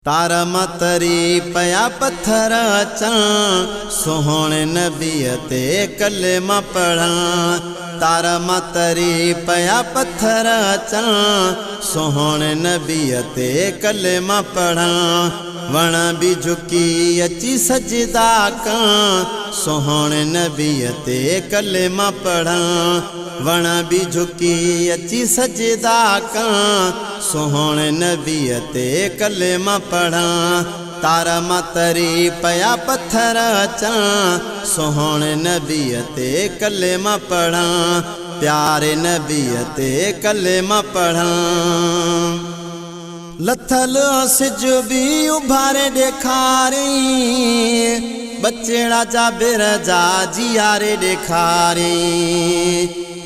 तारा मतरी पया पत्थर अचां सोहणे नबीअ ते कलेमा पढ़ां। तारा मतरी पया पत्थर अचां सोहणे नबीअ ते कलेमा पढ़ां। वण भी झुकी अची सजदा कां सोहणे नबीअ ते कलेमा पढ़ां। वण भी झुकी अची सजदा कां सोहणे नबीअ ते कलेमा पढ़ां। तारा मतरी पया पत्थर अचां सोहणे नबीअ ते कलेमा पढ़ां। प्यारे नबीअ ते कलेमा पढ़ां। लथल सिज भी उभारे ॾेखारी बचेड़ा जाबिर जा जियारे ॾेखारी।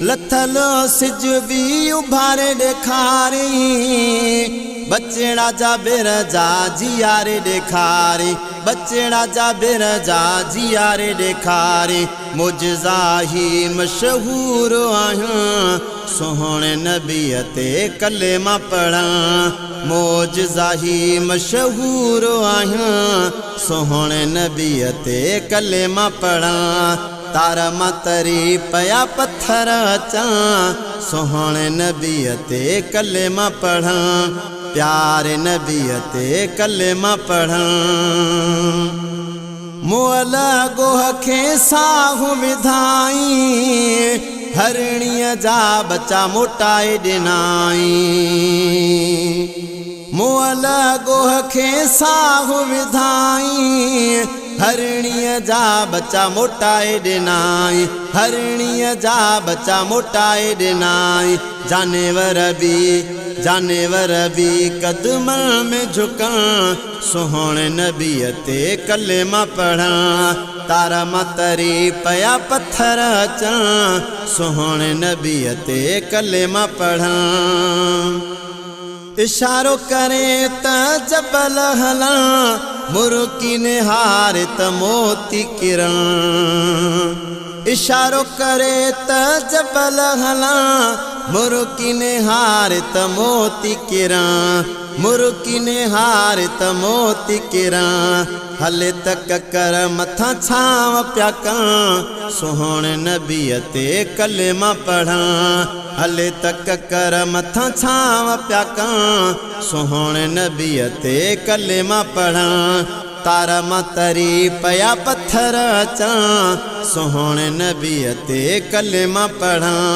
लथल सिज भी उभारे ॾेखारी बचेड़ा जाबिर जा जियारे ॾेखारी। बचेड़ा जाबिर जा जियारे ॾेखारी। मुजज़ा ही मशहूर आहियां सोहणे नबीअ ते कलेमा पढ़ां। मुजज़ा ही मशहूर आहियां सोहणे नबीअ ते कलेमा पढ़ां। तारा मतरी पया पत्थर अचां सोहणे नबीअ ते कलेमा पढ़ां। प्यारे नबीअ ते कलेमा पढ़ां। मुअल गोह खे साहु विधाई हरणीअ जा बच्चा मोटाए ॾिनाई। मुअल गोह खे साहु विधाई हरणीअ जा बच्चा मोटाए ॾिनाई। हरणीअ जा बच्चा मोटाए ॾिनाई। जानवर भी कदमन में झुकां सोहणे नबीअ ते कलेमा पढ़ां। तारा मतरी पया पत्थर अचां सोहणे नबीअ ते कलेमा पढ़ां। इशारो करे त जबल हलां मुर्की निहार त मोती किरां। इशारो करे त जबल हलां मुर्की निहार त मोती किरां। मुर्की निहार त मोती किरां। हले त ककर मथां छांव प्या कां सोहणे नबीअ ते कलेमा पढ़ां। हले त ककर मथां छांव प्या कां सोहणे नबीअ ते कलेमा पढ़ां। तारा मतरी पया पत्थर अचां सोहणे नबीअ ते कलेमा पढ़ां।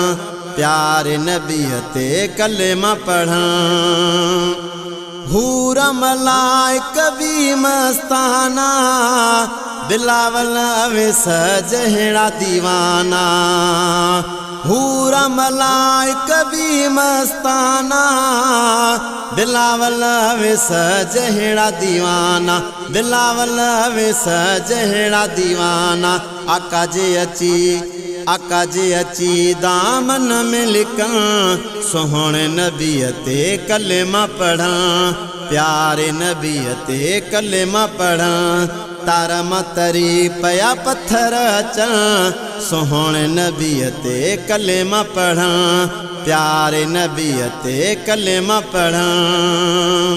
प्यारे नबीअ ते कलेमा पढ़ां। हूर मलाइक भी मस्ताना बिलावल अवेस जहिड़ा दीवाना। हूर मलाइक भी मस्ताना बिलावल अवेस जहिड़ा दीवाना। बिलावल अवेस जहिड़ा दीवाना। आका जे अची दामन में लिकां सोहणे नबीअ ते कलेमा पढ़ां। प्यारे नबीअ ते कलेमा पढ़ां। तारा मतरी पया पत्थर अचां सोहणे नबीअ ते कलेमा पढ़ां। प्यारे नबीअ ते कलेमा पढ़ां।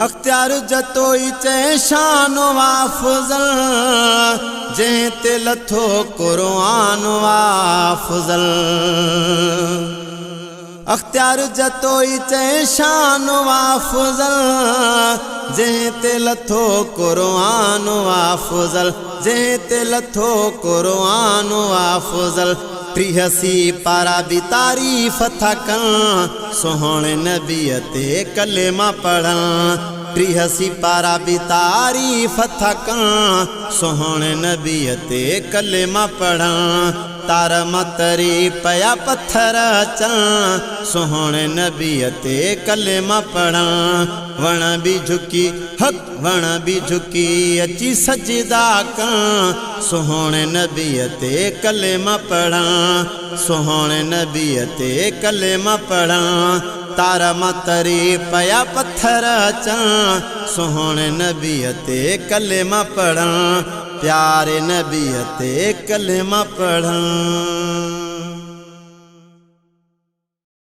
अख्तियार जतोई चए शानो वाफुज़ल जंहिं ते लथो क़ुरआन वाफुज़ल। अख्तियार जतोई चए शानो वाफुज़ल जंहिं ते लथो क़ुरआन वाफुज़ल। जंहिं ते लथो क़ुरआन वाफुज़ल। 83 पारा भी तारीफ़ था कां सोहणे नबीअ ते कलेमा पढ़ां। 83 पारा भी तारीफ़ था कां सोहणे नबीअ ते कलेमा पढ़ां। तारा मतरी पया पत्थर अचां सोहणे नबीअ ते कलेमा पढ़ां। वण भी झुकी अची सजदा कां सोहणे नबीअ ते कलेमा पढ़ां। सोहणे नबीअ ते कलेमा पढ़ां। तारा मतरी पया पत्थर अचां सोहणे नबीअ ते कलेमा पढ़ां। प्यारे नबीअ ते कलेमा पढ़ां।